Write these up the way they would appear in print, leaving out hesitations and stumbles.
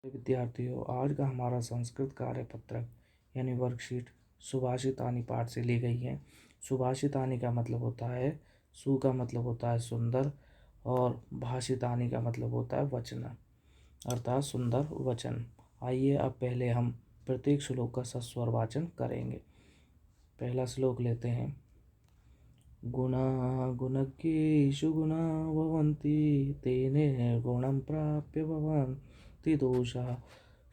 विद्यार्थियों, आज का हमारा संस्कृत कार्यपत्रक यानी वर्कशीट सुभाषितानी पाठ से ली गई है। सुभाषितानी का मतलब होता है, सु का मतलब होता है सुंदर और भाषितानी का मतलब होता है वचन, अर्थात सुंदर वचन। आइए अब पहले हम प्रत्येक श्लोक का सस्वर वाचन करेंगे। पहला श्लोक लेते हैं। गुणा गुणज्ञेषु गुणा भवन्ति तेने गुणं प्राप्य भवन्ति दोषाः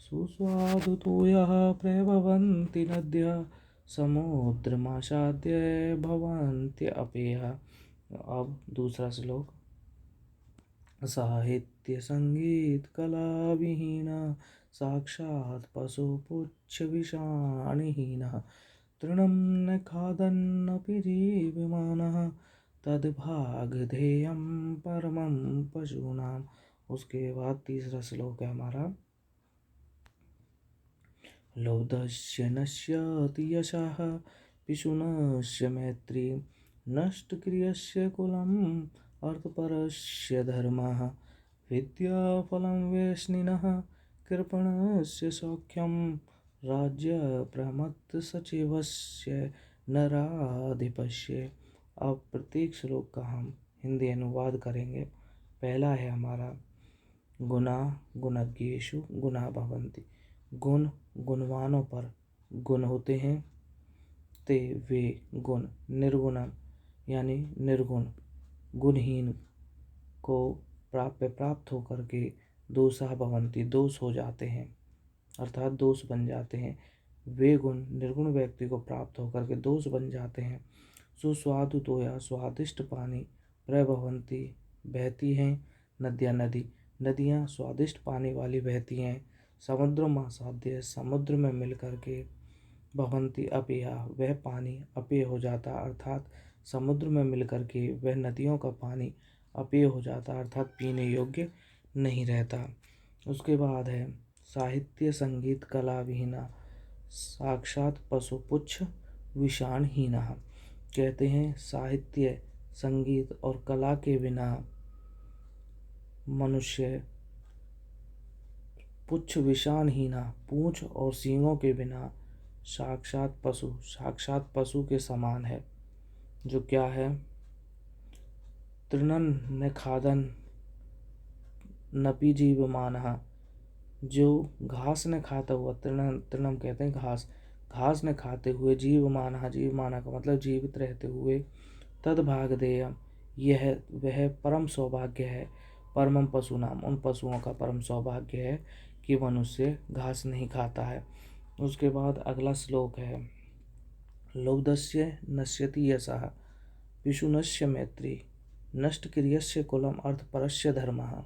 सुस्वादुतोयः प्रभवन्ति नद्यः समुद्रमासाद्य भवन्त्यपेयः। अब दूसरा श्लोक। साहित्य संगीत कला विहीना साक्षात् पशुपुच्छ विषाणहीनः तृणं न खादन्नपि जीवमानः तद्भागधेयं परमं पशूनाम्। उसके बाद तीसरा श्लोक है हमारा। लब्धस्य नश्यति यशः पिशुनस्य मैत्री नष्टक्रियस्य कुलम् अर्थपरस्य धर्मः विद्याफलं वेश्निनः कृपणस्य सौख्यं राज्यप्रमत्तसचिवस्य नराधिपस्य। अब प्रत्येक श्लोक का हम हिंदी अनुवाद करेंगे। पहला है हमारा। गुणा गुणज्ञेषु गुणा भवन्ति। गुण गुणवानों पर गुण होते हैं। ते वे गुण निर्गुणम यानी निर्गुण गुणहीन को प्राप्त होकर के दोषा भवन्ति दोष हो जाते हैं, अर्थात दोष बन जाते हैं। वे गुण निर्गुण व्यक्ति को प्राप्त होकर के दोष बन जाते हैं। सुस्वादु तो या स्वादिष्ट पानी प्रभवंती बहती हैं नदियाँ स्वादिष्ट पानी वाली बहती हैं। समुद्र मासाद्य समुद्र में मिल कर के भवंती अपेया वह पानी अपेय हो जाता, अर्थात समुद्र में मिल कर के वह नदियों का पानी अपेय हो जाता, अर्थात पीने योग्य नहीं रहता। उसके बाद है साहित्य संगीत कला विहीना साक्षात पशुपुच्छ विषाणहीना। कहते हैं साहित्य संगीत और कला के बिना मनुष्य पुच्छ विषाणहीना पूंछ और सींगों के बिना साक्षात पशु के समान है। जो क्या है? तृणन न खादन नपि जीवमानः, जो घास न खाता हुआ, तृणम कहते हैं घास न खाते हुए जीवमानः का मतलब जीवित रहते हुए तद्भागधेयम यह वह परम सौभाग्य है। परमम पशु नाम उन पशुओं का परम सौभाग्य है कि मनुष्य घास नहीं खाता है। उसके बाद अगला श्लोक है। लब्धस्य नश्यति यशः पिशुनस्य मैत्री नष्टक्रियस्य कुलम् अर्थपरस्य धर्मः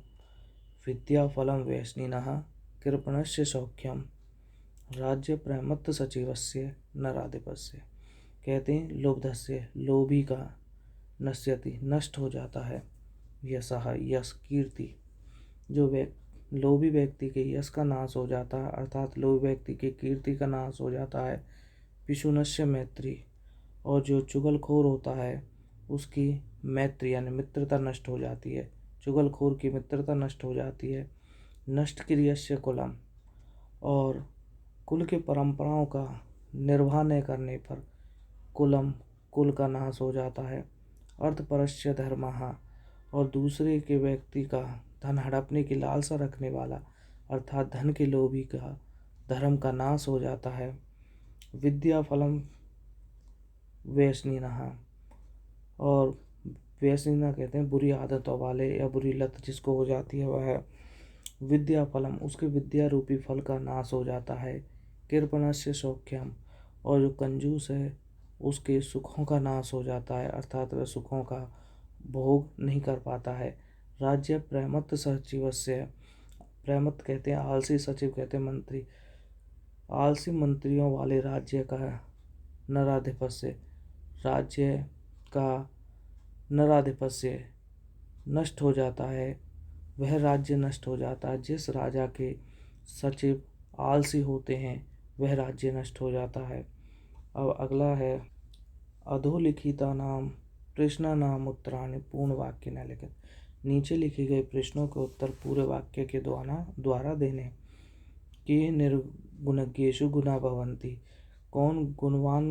विद्याफलं वेश्निनः कृपणस्य सौख्यम राज्यप्रमत्त सचिवस्य नराधिपस्य। कहते हैं लुब्धस्य लोभी का नश्यति नष्ट हो जाता है यशः यश कीर्ति, जो लोभी व्यक्ति के यश का नाश हो जाता है, अर्थात लोभी व्यक्ति की कीर्ति का नाश हो जाता है। पिशुनस्य मैत्री और जो चुगलखोर होता है उसकी मैत्री यानी मित्रता नष्ट हो जाती है, चुगलखोर की मित्रता नष्ट हो जाती है। नष्ट क्रियस्य कुलम और कुल के परंपराओं का निर्वाह न करने पर कुलम कुल का नाश हो जाता है। अर्थपरस्य धर्मः और दूसरे के व्यक्ति का धन हड़पने की लालसा रखने वाला अर्थात धन के लोभी का धर्म का नाश हो जाता है। विद्याफलम व्यसनिनः और व्यसनिना कहते हैं बुरी आदतों वाले या बुरी लत जिसको हो जाती है वह है। विद्याफलम उसके विद्या रूपी फल का नाश हो जाता है। कृपणस्य सौख्यम और जो कंजूस है उसके सुखों का नाश हो जाता है, अर्थात वह सुखों का भोग नहीं कर पाता है। राज्य प्रमत्त सचिवस्य प्रमत्त कहते हैं आलसी, सचिव कहते हैं मंत्री, आलसी मंत्रियों वाले राज्य का नराधिपस्य राज्य का नराधिपस्य नष्ट हो जाता है, वह राज्य नष्ट हो जाता है। जिस राजा के सचिव आलसी होते हैं वह राज्य नष्ट हो जाता है। अब अगला है अधोलिखिता नाम प्रश्न नाम उत्तराणि पूर्ण वाक्य न लिखित। नीचे लिखे गए प्रश्नों के उत्तर पूरे वाक्य के द्वारा देने। कि निर्गुणज्ञेषु गुणा भवन्ति। कौन गुणवान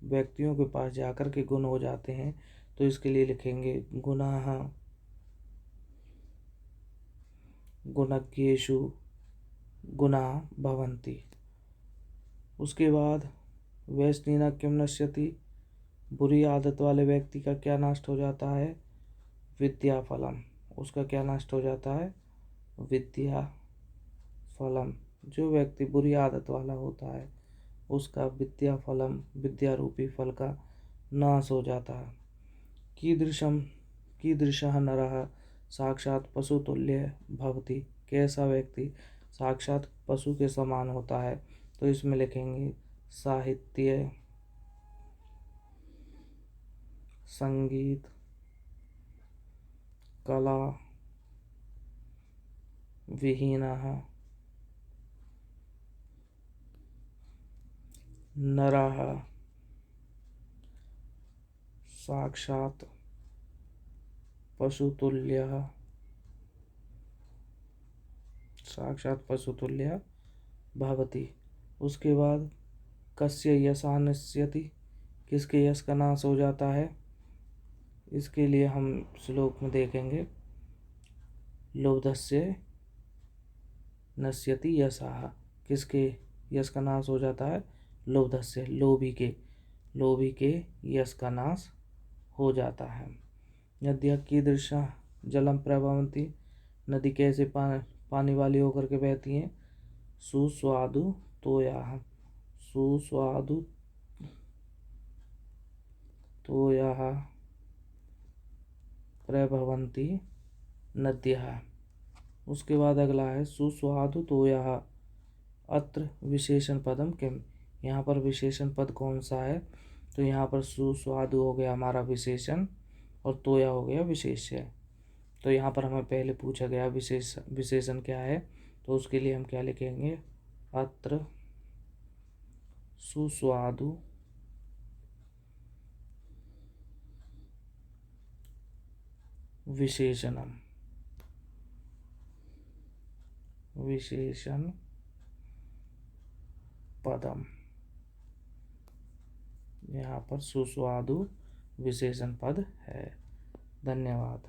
व्यक्तियों के पास जाकर के गुण हो जाते हैं, तो इसके लिए लिखेंगे गुणाः गुणज्ञेषु गुणा भवन्ति। उसके बाद व्यसनिनः किम नश्यति, बुरी आदत वाले व्यक्ति का क्या नष्ट हो जाता है, विद्या फलम, उसका क्या नष्ट हो जाता है, विद्या फलम। जो व्यक्ति बुरी आदत वाला होता है उसका विद्या फलम, विद्या रूपी फल का नाश हो जाता है। कीदृशः नरः साक्षात् पशुतुल्य भवति, कैसा व्यक्ति साक्षात पशु के समान होता है, तो इसमें लिखेंगे साहित्य संगीत कला विहीनः नरः साक्षात् पशुतुल्यः भवति। उसके बाद कस्य यशः नश्यति, किसके यश का नाश हो जाता है, इसके लिए हम श्लोक में देखेंगे लोभस्य नश्यति यशः, किसके यश का नाश हो जाता है, लोभस्य, लोभी के यश का नाश हो जाता है। नद्यः कीदृशः जलम प्रवहन्ति, नदी कैसे पानी वाली होकर के बहती हैं, सुस्वादु तोयाः, सुस्वादु तोयाः प्रभवन्ति नद्यः। उसके बाद अगला है सुस्वादु तोयाः अत्र विशेषण पदम किम, यहाँ पर विशेषण पद कौन सा है, तो यहाँ पर सुस्वादु हो गया हमारा विशेषण और तोया हो गया विशेष्य। तो यहाँ पर हमें पहले पूछा गया विशेषण क्या है, तो उसके लिए हम क्या लिखेंगे, अत्र सुस्वादु विशेषण पदम, यहाँ पर सुस्वादु विशेषण पद है। धन्यवाद।